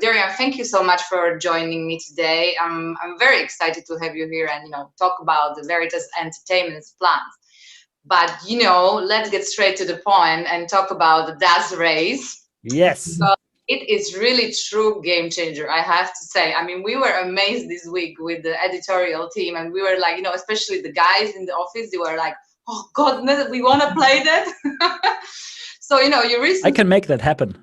Dorian, thank you so much for joining me today. I'm very excited to have you here and talk about the Veritas Entertainment's plans. But let's get straight to the point and talk about the DAS race. Yes. It is really true game changer, I have to say. I mean, we were amazed this week with the editorial team, and we were like, especially the guys in the office, they were like, oh God, no, we want to play that. So you recently. I can make that happen.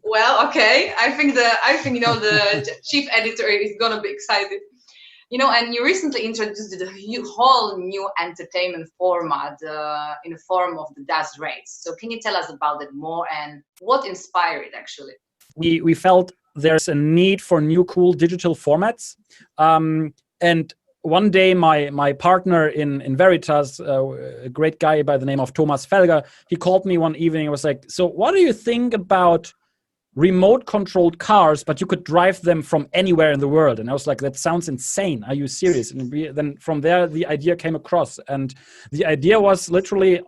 Well, okay. I think the chief editor is gonna be excited. And you recently introduced the whole new entertainment format in the form of the DAS race. So can you tell us about it more and what inspired it actually? We felt there's a need for new cool digital formats. And one day my partner in Veritas, a great guy by the name of Thomas Felger, he called me one evening and was like, so what do you think about remote controlled cars, but you could drive them from anywhere in the world? And I was like, that sounds insane. Are you serious? And then from there, the idea came across. And the idea was literally,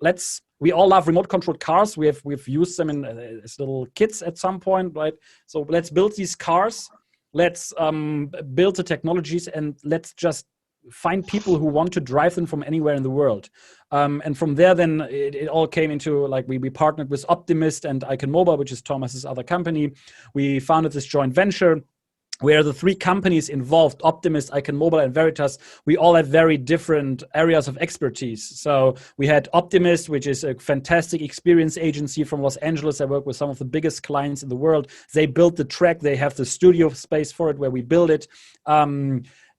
we all love remote controlled cars. We've used them as little kids at some point, right? So let's build these cars. Let's build the technologies, and let's just find people who want to drive them from anywhere in the world. And from there, then it all came into, like, we partnered with Optimist and Icon Mobile, which is Thomas's other company. We founded this joint venture where the three companies involved, Optimist, Icon Mobile, and Veritas, we all had very different areas of expertise. So we had Optimist, which is a fantastic experience agency from Los Angeles. I work with some of the biggest clients in the world. They built the track. They have the studio space for it where we build it.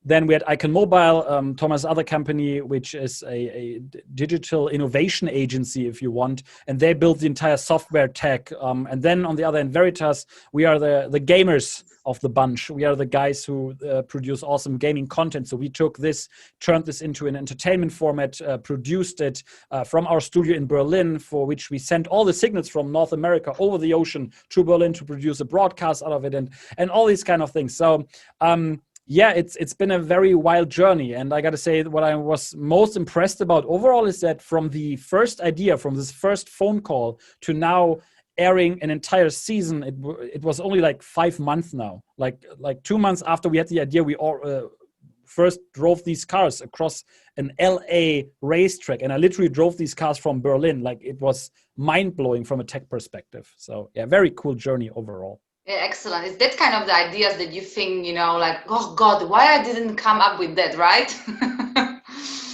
Then we had Icon Mobile, Thomas' other company, which is a digital innovation agency, if you want, and they built the entire software tech. And then on the other end, Veritas, we are the gamers of the bunch. We are the guys who produce awesome gaming content. So we took this, turned this into an entertainment format, produced it from our studio in Berlin, for which we sent all the signals from North America over the ocean to Berlin to produce a broadcast out of it, and all these kind of things. So yeah, it's been a very wild journey. And I got to say, what I was most impressed about overall is that from the first idea, from this first phone call to now airing an entire season, it was only like 5 months now. Like 2 months after we had the idea, we all first drove these cars across an LA racetrack. And I literally drove these cars from Berlin. Like, it was mind-blowing from a tech perspective. So yeah, very cool journey overall. Yeah, excellent. Is that kind of the ideas that you think, like, oh God, why I didn't come up with that, right?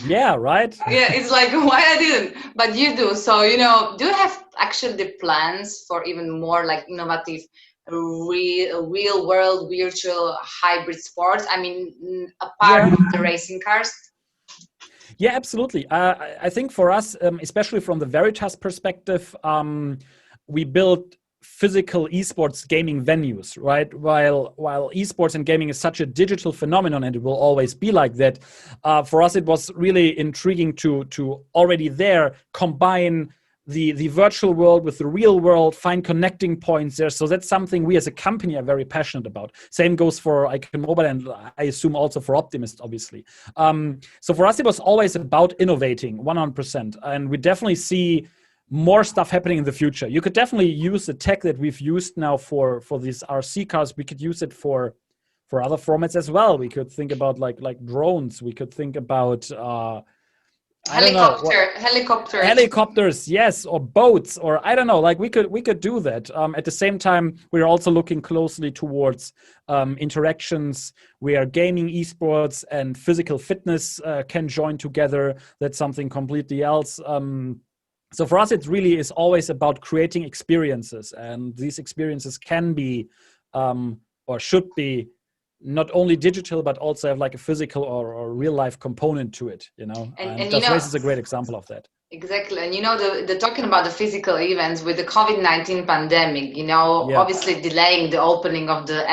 Yeah, right. Yeah, it's like, why I didn't, but you do. So, do you have actually the plans for even more like innovative, real world, virtual hybrid sports? I mean, apart from the racing cars? Yeah, absolutely. I think for us, especially from the Veritas perspective, we built physical esports gaming venues, right? While esports and gaming is such a digital phenomenon, and it will always be like that, for us it was really intriguing to already there combine the virtual world with the real world, find connecting points there. So that's something we as a company are very passionate about. Same goes for Icon Mobile, and I assume also for Optimist, obviously. So for us it was always about innovating 100%, and we definitely see more stuff happening in the future. You could definitely use the tech that we've used now for these RC cars. We could use it for other formats as well. We could think about like drones. We could think about helicopters, yes, or boats, or I don't know. Like we could do that. At the same time, we're also looking closely towards interactions where gaming, esports, and physical fitness can join together. That's something completely else. So for us, it really is always about creating experiences, and these experiences can be or should be not only digital, but also have like a physical or real life component to it, And DAS Race is a great example of that. Exactly. And the talking about the physical events with the COVID-19 pandemic, obviously delaying the opening of the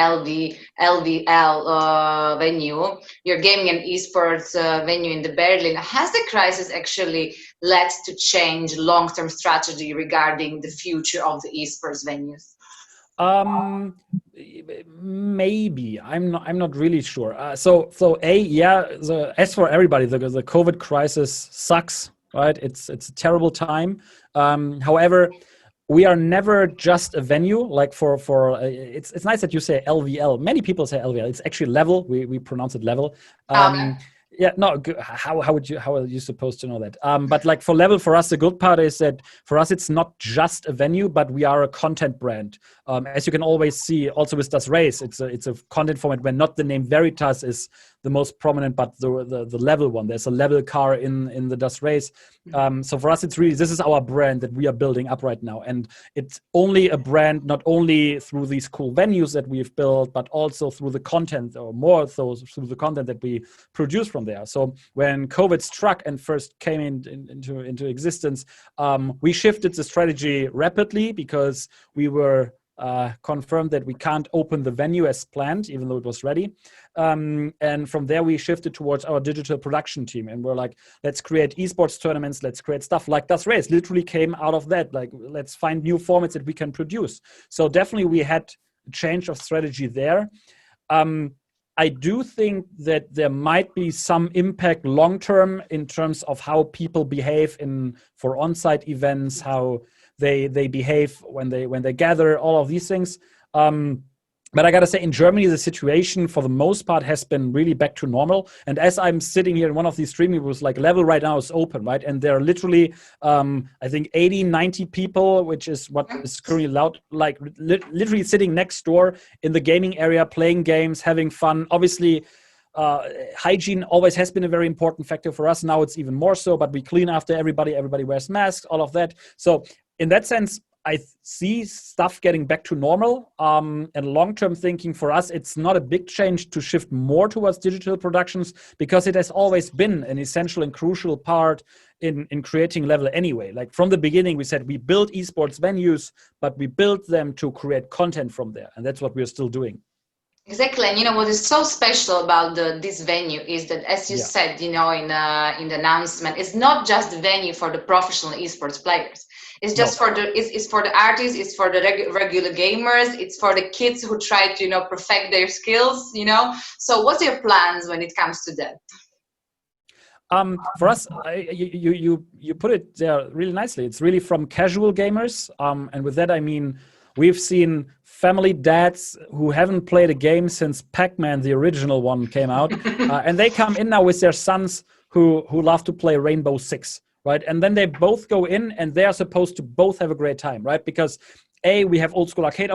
LVL venue, your gaming and esports venue in the Berlin. Has the crisis actually led to change long-term strategy regarding the future of the esports venues? Maybe. I'm not really sure. As for everybody, the COVID crisis sucks. Right, it's a terrible time. However, we are never just a venue. Like it's nice that you say LVL. Many people say LVL. It's actually level. We pronounce it level. Okay. Yeah, no. How are you supposed to know that? But like for level, for us, the good part is that for us, it's not just a venue, but we are a content brand. As you can always see, also with Das Race, it's a content format where not the name Veritas is the most prominent, but the level one. There's a level car in the Das Race. So for us, it's really, this is our brand that we are building up right now, and it's only a brand not only through these cool venues that we've built, but also through the content, or more so through the content that we produce from there. So when COVID struck and first came into existence, we shifted the strategy rapidly because we were confirmed that we can't open the venue as planned, even though it was ready. And from there, we shifted towards our digital production team. And we're like, let's create esports tournaments. Let's create stuff like Das Race. Literally came out of that. Like, let's find new formats that we can produce. So definitely we had a change of strategy there. I do think that there might be some impact long-term in terms of how people behave for on-site events, how they behave when they gather, all of these things. But I gotta say, in Germany, the situation for the most part has been really back to normal. And as I'm sitting here in one of these streaming booths, like level right now is open, right? And there are literally, I think 80, 90 people, which is what is currently allowed, like literally sitting next door in the gaming area, playing games, having fun. Obviously, hygiene always has been a very important factor for us. Now it's even more so, but we clean after everybody wears masks, all of that. So in that sense, I see stuff getting back to normal. And long-term thinking for us, it's not a big change to shift more towards digital productions, because it has always been an essential and crucial part in creating level anyway. Like from the beginning, we said we build esports venues, but we built them to create content from there. And that's what we're still doing. Exactly, and what is so special about this venue is that, as you said, in the announcement, it's not just the venue for the professional esports players. It's just for the artists, it's for the regular gamers, it's for the kids who try to perfect their skills. So, what's your plans when it comes to that? For us, you put it there really nicely. It's really from casual gamers, and with that I mean, we've seen family dads who haven't played a game since Pac-Man, the original one, came out, and they come in now with their sons who love to play Rainbow Six, right? And then they both go in, and they are supposed to both have a great time, right? Because we have old school arcade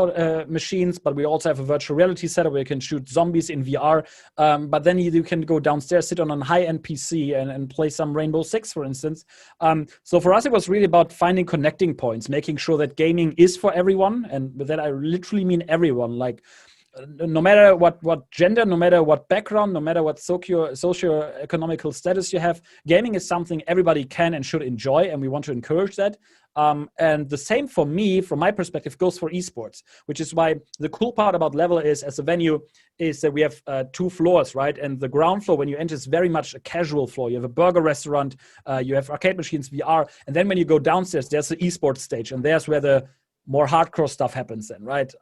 machines, but we also have a virtual reality setup where you can shoot zombies in VR. But then you can go downstairs, sit on a high-end PC and play some Rainbow Six, for instance. So for us, it was really about finding connecting points, making sure that gaming is for everyone. And with that, I literally mean everyone. Like, no matter what gender, no matter what background, no matter what socio-economical status you have, gaming is something everybody can and should enjoy, and we want to encourage that. And the same for me, from my perspective, goes for esports, which is why the cool part about Level is, as a venue, is that we have 2 floors, right? And the ground floor, when you enter, is very much a casual floor. You have a burger restaurant, you have arcade machines, VR, and then when you go downstairs, there's the esports stage, and there's where the more hardcore stuff happens then, right?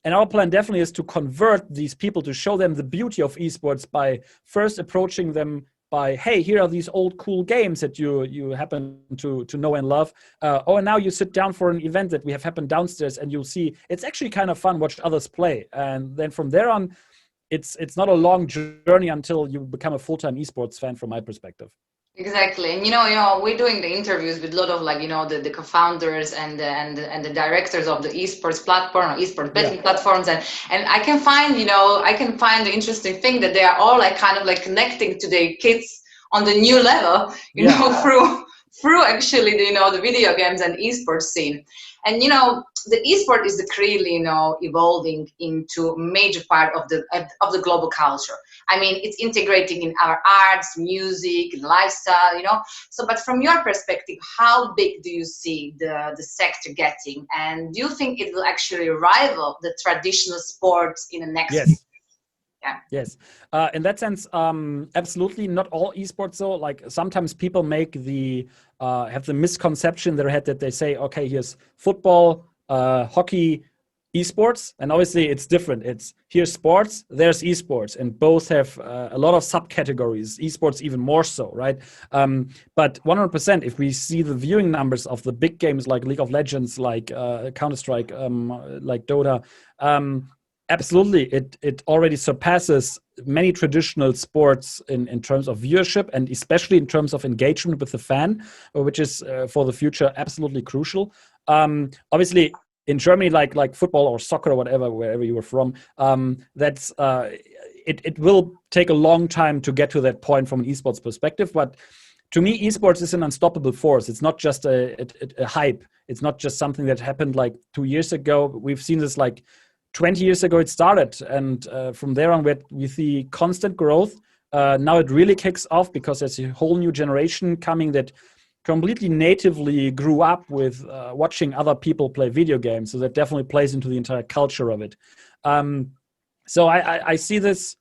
And our plan definitely is to convert these people, to show them the beauty of esports by first approaching them by, hey, here are these old cool games that you happen to know and love. And now you sit down for an event that we have happened downstairs, and you'll see it's actually kind of fun, watch others play. And then from there on, it's not a long journey until you become a full-time esports fan, from my perspective. Exactly, and we're doing the interviews with a lot of the co-founders and the directors of the esports platform, or esports betting platforms, and I can find the interesting thing that they are all kind of connecting to their kids on the new level, through actually the video games and esports scene. And the esport is really evolving into a major part of the global culture. I mean, it's integrating in our arts, music, and lifestyle, So, but from your perspective, how big do you see the sector getting? And do you think it will actually rival the traditional sports in the next year? Yeah. Yes. In that sense, absolutely not all esports though. Like, sometimes people make have the misconception in their head that they say, okay, here's football, hockey, esports, and obviously it's different. It's here's sports, there's esports, and both have a lot of subcategories. Esports even more so, right? But 100%, if we see the viewing numbers of the big games like League of Legends, like Counter-Strike, like Dota, absolutely, it already surpasses many traditional sports in terms of viewership, and especially in terms of engagement with the fan, which is for the future absolutely crucial. Obviously, in Germany, like football or soccer or whatever, wherever you were from, that's it will take a long time to get to that point from an esports perspective. But to me, esports is an unstoppable force. It's not just a hype. It's not just something that happened like 2 years ago. We've seen this like 20 years ago it started, and from there on we see constant growth. Now it really kicks off because there's a whole new generation coming that completely natively grew up with watching other people play video games. So that definitely plays into the entire culture of it. So I see this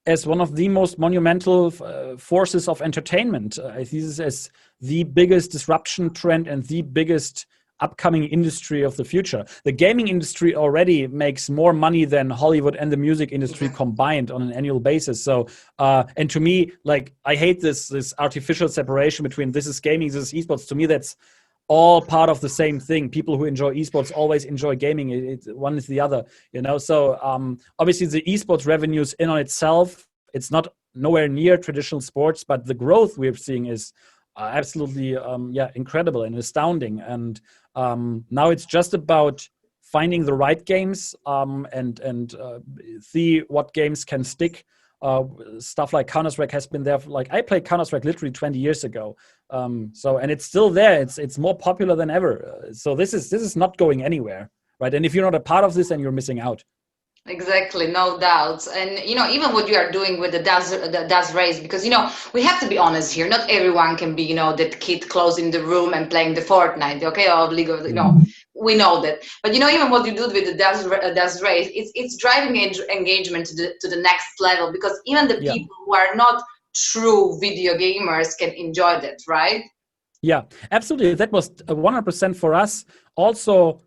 as one of the most monumental forces of entertainment. I see this as the biggest disruption trend and the biggest upcoming industry of the future. The gaming industry already makes more money than Hollywood and the music industry combined on an annual basis. So, and to me, like, I hate this artificial separation between this is gaming, this is esports. To me, that's all part of the same thing. People who enjoy esports always enjoy gaming. One is the other, you know? So obviously the esports revenues in on itself, it's not nowhere near traditional sports, but the growth we're seeing is absolutely incredible and astounding. And now it's just about finding the right games and see what games can stick. Stuff like Counter-Strike has been there. Like I played Counter-Strike literally 20 years ago. And it's still there. It's more popular than ever. So this is not going anywhere, right? And if you're not a part of this, then you're missing out. Exactly, no doubts. And even what you are doing with the DAS race, because we have to be honest here. Not everyone can be that kid closed in the room and playing the Fortnite, okay, or League of we know that. But even what you do with the DAS race, it's driving engagement to the next level, because even the people who are not true video gamers can enjoy that, right? Yeah, absolutely. That was 100% for us. Also,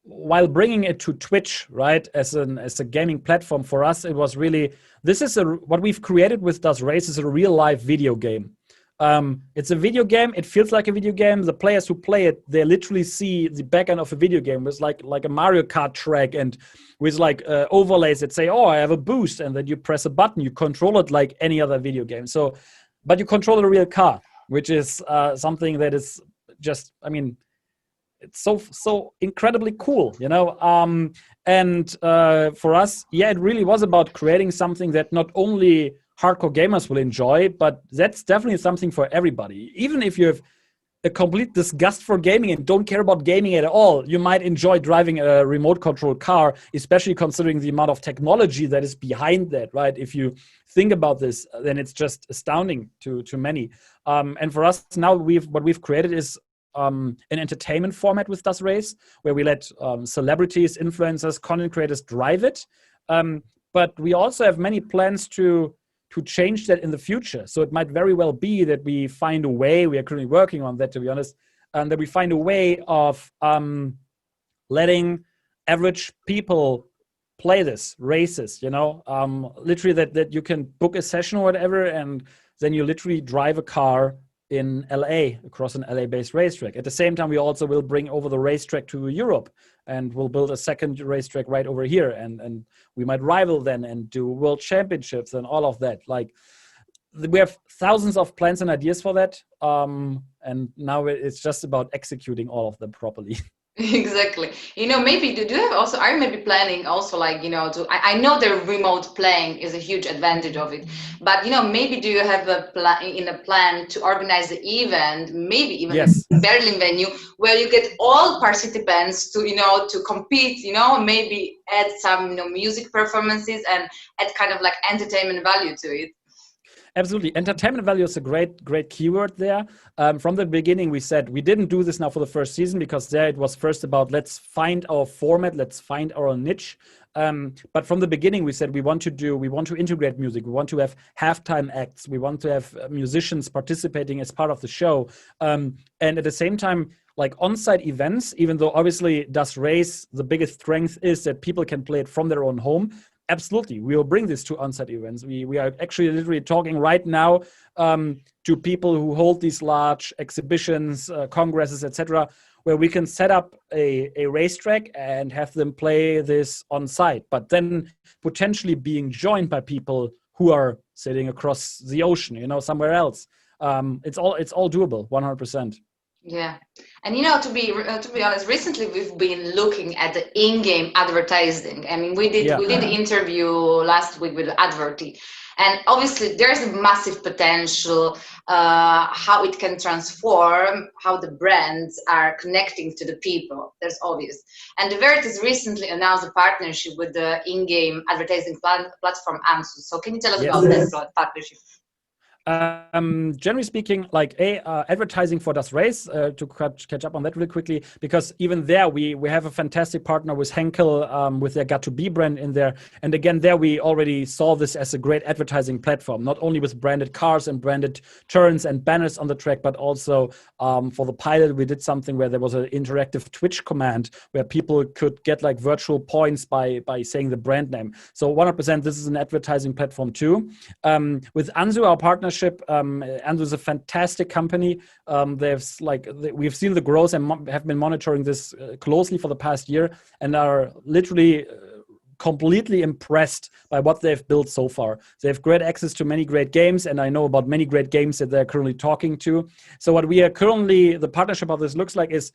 while bringing it to Twitch, right, as a gaming platform, for us, it was really, what we've created with DAS Race is a real life video game. It's a video game. It feels like a video game. The players who play it, they literally see the back end of a video game with like a Mario Kart track and with like overlays that say, oh, I have a boost. And then you press a button, you control it like any other video game. So, but you control a real car, which is something that is just, I mean, it's so incredibly cool, and for us, it really was about creating something that not only hardcore gamers will enjoy, but that's definitely something for everybody. Even if you have a complete disgust for gaming and don't care about gaming at all, you might enjoy driving a remote control car, especially considering the amount of technology that is behind that, right? If you think about this, then it's just astounding to many. And for us now, what we've created is an entertainment format with DAS Race, where we let celebrities, influencers, content creators drive it. But we also have many plans to change that in the future. So it might very well be that we find a way, we are currently working on that, to be honest, that we find a way of letting average people play this races, literally that you can book a session or whatever, and then you literally drive a car in LA, across an LA-based racetrack. At the same time, we also will bring over the racetrack to Europe, and we'll build a second racetrack right over here, and we might rival then and do world championships and all of that. Like, we have thousands of plans and ideas for that, and now it's just about executing all of them properly. Exactly. Maybe do you have also, are you maybe planning also like, I know the remote playing is a huge advantage of it, but, maybe do you have a plan to organize the event, maybe even in Berlin venue, where you get all participants to, to compete, maybe add some, music performances and add kind of like entertainment value to it? Absolutely. Entertainment value is a great keyword there. From the beginning, we said we didn't do this now for the first season, because there it was first about let's find our format, let's find our niche. But from the beginning, we said we want to integrate music. We want to have halftime acts. We want to have musicians participating as part of the show. And at the same time, like on-site events, even though obviously Das Race, the biggest strength is that people can play it from their own home. Absolutely, we will bring this to on-site events. We are actually literally talking right now to people who hold these large exhibitions, congresses, etc., where we can set up a racetrack and have them play this on site, but then potentially being joined by people who are sitting across the ocean, you know, somewhere else. It's all doable, 100%. Yeah, and to be honest, recently we've been looking at the in-game advertising. I mean, we did the interview last week with Adverty, and obviously there's a massive potential how it can transform how the brands are connecting to the people. That's obvious. And the Veritas recently announced a partnership with the in-game advertising platform AMSU. So can you tell us about that partnership? Generally speaking, like advertising for Das Race, to catch up on that really quickly, because even there we have a fantastic partner with Henkel, with their Got2B brand in there. And again, there we already saw this as a great advertising platform, not only with branded cars and branded turns and banners on the track, but also for the pilot, we did something where there was an interactive Twitch command where people could get like virtual points by saying the brand name. So 100%, this is an advertising platform too. With Anzu, our partnership, Anzu is a fantastic company. We've seen the growth and have been monitoring this closely for the past year, and are literally completely impressed by what they've built so far. They have great access to many great games, and I know about many great games that they're currently talking to. So what we are currently, the partnership of this looks like is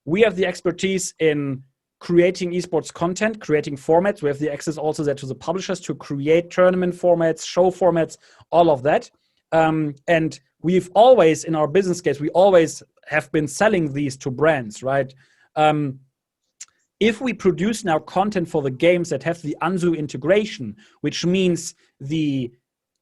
we have the expertise in creating esports content, creating formats. We have the access also there to the publishers to create tournament formats, show formats, all of that. And we've always, in our business case, we always have been selling these to brands, right? If we produce now content for the games that have the Anzu integration, which means the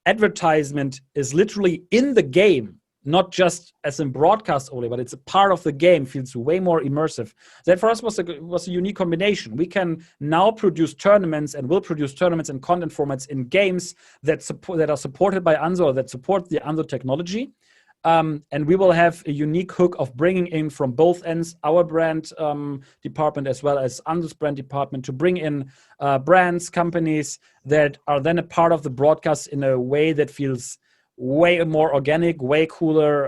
advertisement is literally in the game, not just as in broadcast only, but it's a part of the game, feels way more immersive. That for us was a unique combination. We can now produce tournaments and will produce tournaments and content formats in games that are supported by Anzu, or that support the Anzu technology. And we will have a unique hook of bringing in from both ends, our brand department as well as Anzu's brand department, to bring in brands, companies that are then a part of the broadcast in a way that feels way more organic, way cooler,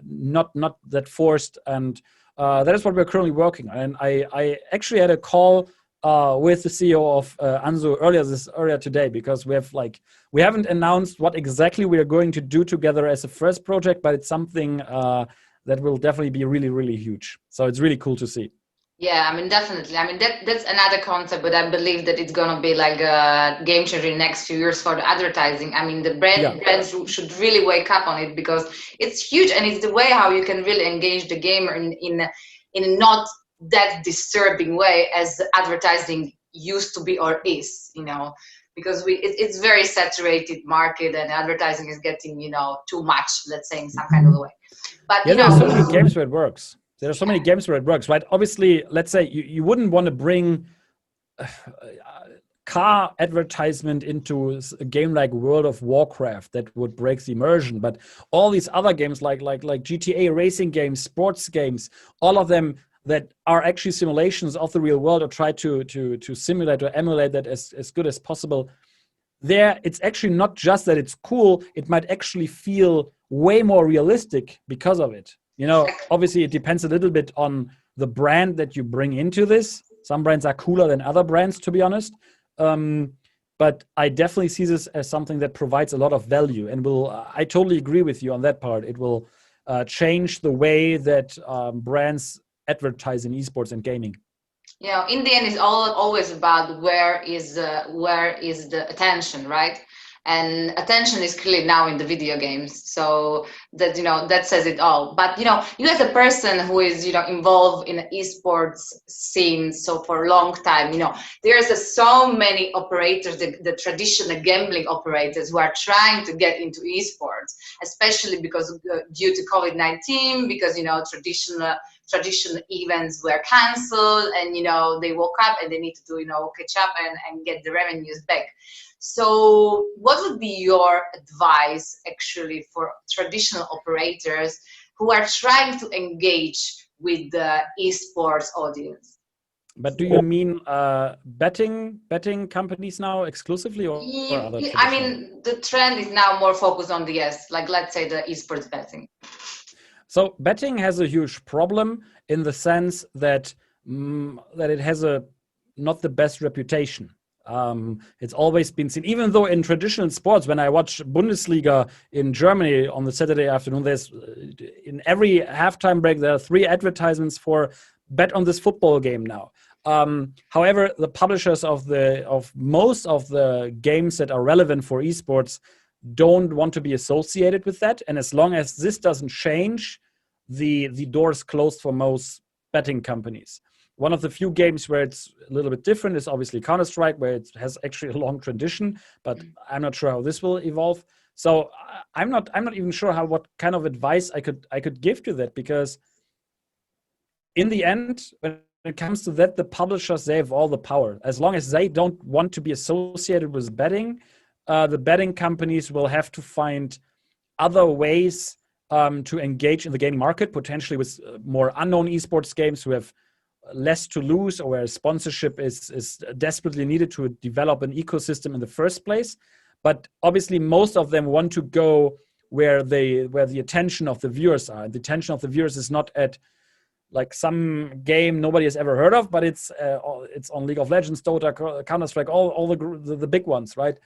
not that forced, and that is what we're currently working on. And I actually had a call with the CEO of Anzu earlier today, because we haven't announced what exactly we are going to do together as a first project, but it's something that will definitely be really, really huge. So it's really cool to see. Yeah, I mean, definitely. I mean, that's another concept, but I believe that it's going to be like a game changer in the next few years for the advertising. I mean, the brands should really wake up on it, because it's huge, and it's the way how you can really engage the gamer in not that disturbing way as advertising used to be or is, you know, because it's very saturated market, and advertising is getting, you know, too much, let's say, in some kind of way. But yeah, there are so many games where it works. There are so many games where it works, right? Obviously, let's say you wouldn't want to bring car advertisement into a game like World of Warcraft. That would break the immersion. But all these other games like GTA racing games, sports games, all of them that are actually simulations of the real world, or try to simulate or emulate that as good as possible. There, it's actually not just that it's cool, it might actually feel way more realistic because of it. You know, obviously it depends a little bit on the brand that you bring into this. Some brands are cooler than other brands, to be honest. But I definitely see this as something that provides a lot of value, and I totally agree with you on that part. It will change the way that brands advertise in esports and gaming. You know, in the end, it's always about where is the attention, right? And attention is clearly now in the video games, so that, you know, that says it all. But, you know, you as a person who is, you know, involved in the esports scene so for a long time, you know, there's so many operators, the traditional gambling operators, who are trying to get into esports, especially because due to COVID-19, because, you know, traditional events were cancelled, and, you know, they woke up and they need to, you know, catch up and get the revenues back. So what would be your advice actually for traditional operators who are trying to engage with the esports audience. But do you mean betting companies now exclusively, or other traditional? I mean, the trend is now more focused on the, like let's say the esports betting. So betting has a huge problem in the sense that that it has not the best reputation. It's always been seen, even though in traditional sports, when I watch Bundesliga in Germany on the Saturday afternoon, there's in every halftime break there are 3 advertisements for bet on this football game now. However, the publishers of most of the games that are relevant for esports don't want to be associated with that, and as long as this doesn't change, the door is closed for most betting companies. One of the few games where it's a little bit different is obviously Counter-Strike, where it has actually a long tradition, but I'm not sure how this will evolve. So I'm not even sure what kind of advice I could give to that, because in the end, when it comes to that, the publishers, they have all the power. As long as they don't want to be associated with betting, the betting companies will have to find other ways to engage in the gaming market, potentially with more unknown esports games who have less to lose, or where sponsorship is desperately needed to develop an ecosystem in the first place. But obviously, most of them want to go where the attention of the viewers are. And the attention of the viewers is not at like some game nobody has ever heard of, but it's on League of Legends, Dota, Counter-Strike, all the big ones, right?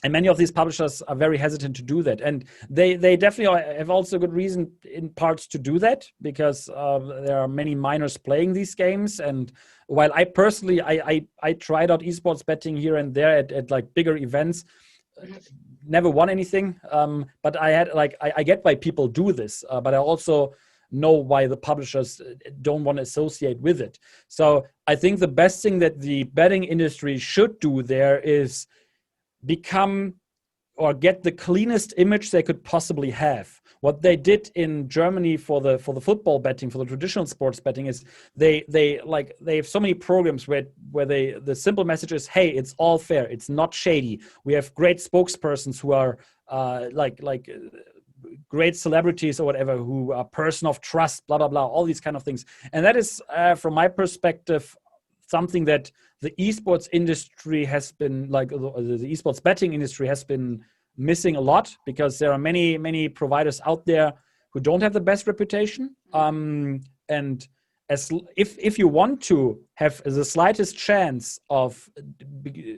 And many of these publishers are very hesitant to do that. And they definitely have also good reason in parts to do that, because there are many minors playing these games. And while I personally, I tried out esports betting here and there at like bigger events, never won anything. But I get why people do this, but I also know why the publishers don't want to associate with it. So I think the best thing that the betting industry should do there is become or get the cleanest image they could possibly have. What they did in Germany for the football betting, for the traditional sports betting, is they have so many programs where the simple message is, hey, it's all fair, it's not shady. We have great spokespersons who are great celebrities or whatever, who are person of trust, blah blah blah, all these kind of things. And that is from my perspective something that the esports industry has been, like the esports betting industry has been missing a lot, because there are many providers out there who don't have the best reputation. And if you want to have the slightest chance of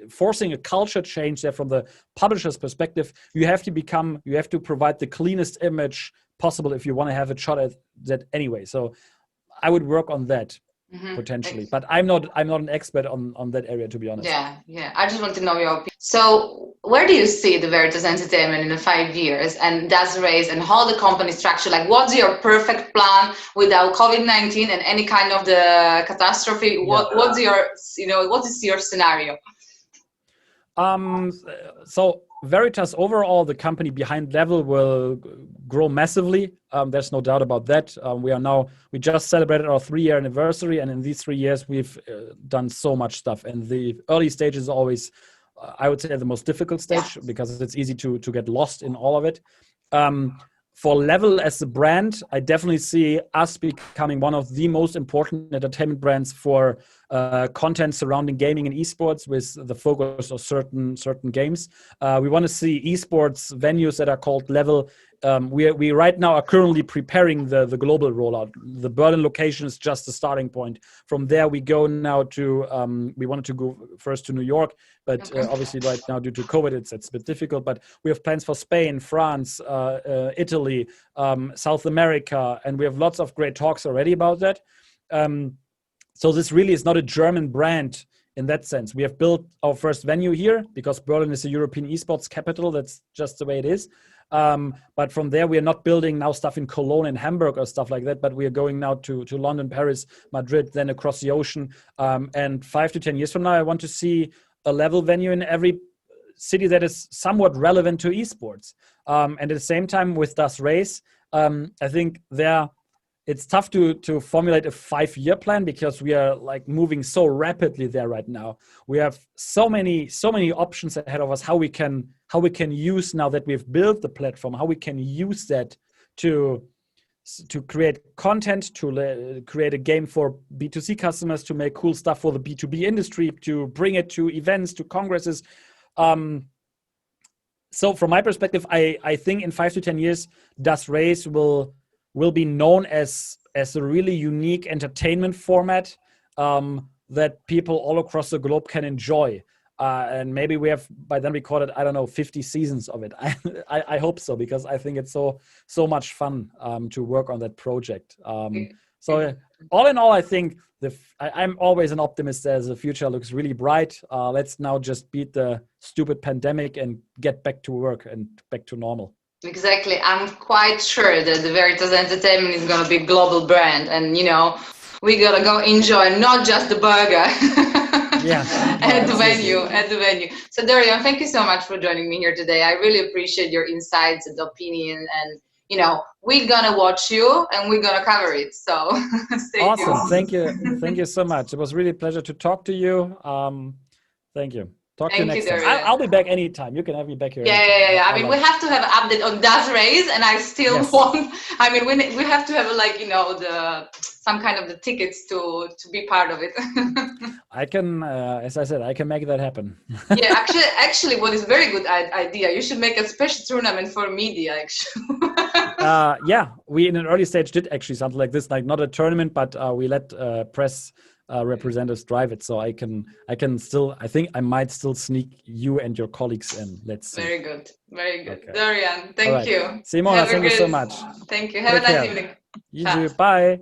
forcing a culture change there from the publisher's perspective, you have to provide the cleanest image possible if you want to have a shot at that anyway. So I would work on that. Potentially, but I'm not an expert on that area, to be honest. Yeah. I just want to know your opinion. So where do you see the Veritas Entertainment in 5 years, and does raise and how the company structure? Like, what's your perfect plan without COVID-19 and any kind of the catastrophe? What's your what is your scenario? So Veritas overall, the company behind Level, will grow massively. There's no doubt about that. We just celebrated our 3-year anniversary, and in these 3 years, we've done so much stuff. And the early stage is always, I would say, the most difficult stage, because it's easy to get lost in all of it. For Level as a brand, I definitely see us becoming one of the most important entertainment brands for content surrounding gaming and esports, with the focus of certain games. We want to see esports venues that are called Level. We right now are currently preparing the global rollout. The Berlin location is just the starting point. From there, we go now to, we wanted to go first to New York, but obviously right now due to COVID, it's a bit difficult. But we have plans for Spain, France, Italy, South America, and we have lots of great talks already about that. So this really is not a German brand in that sense. We have built our first venue here because Berlin is a European esports capital. That's just the way it is. But from there, we are not building now stuff in Cologne and Hamburg or stuff like that, but we are going now to London, Paris, Madrid, then across the ocean. And 5 to 10 years from now, I want to see a Level venue in every city that is somewhat relevant to esports. And at the same time, with Das Race, I think it's tough to formulate a 5-year plan, because we are like moving so rapidly there right now. We have so many options ahead of us, how we can use, now that we've built the platform, how we can use that to to create content, to create a game for B2C customers, to make cool stuff for the B2B industry, to bring it to events, to congresses. So from my perspective, I think in 5 to 10 years, Das Race will be known as a really unique entertainment format that people all across the globe can enjoy. And maybe we have by then recorded, I don't know, 50 seasons of it. I hope so, because I think it's so much fun to work on that project. So all in all, I think I'm always an optimist as the future looks really bright. Let's now just beat the stupid pandemic and get back to work and back to normal. Exactly. I'm quite sure that the Veritas Entertainment is going to be a global brand, and we gotta go enjoy not just the burger. Yeah. At the venue. So Dorian, thank you so much for joining me here today. I really appreciate your insights and opinion, and we're gonna watch you and we're gonna cover it. So stay awesome. tuned. Thank you so much. It was really a pleasure to talk to you. Thank you. Talk to you next time. I'll be back anytime. You can have me back here. Yeah. I mean, we have to have an update on Das Race, and I still want. I mean, we have to have some kind of the tickets to be part of it. I can, as I said, I can make that happen. Yeah, actually, what is very good idea. You should make a special tournament for media. Actually. Yeah, we in an early stage did actually something like this, like not a tournament, but we let press representatives drive it. So I think I might still sneak you and your colleagues in. Let's see. Very good. Okay. Dorian, thank you. Simona, thank you so much. Thank you. Have a nice evening. You too. Bye.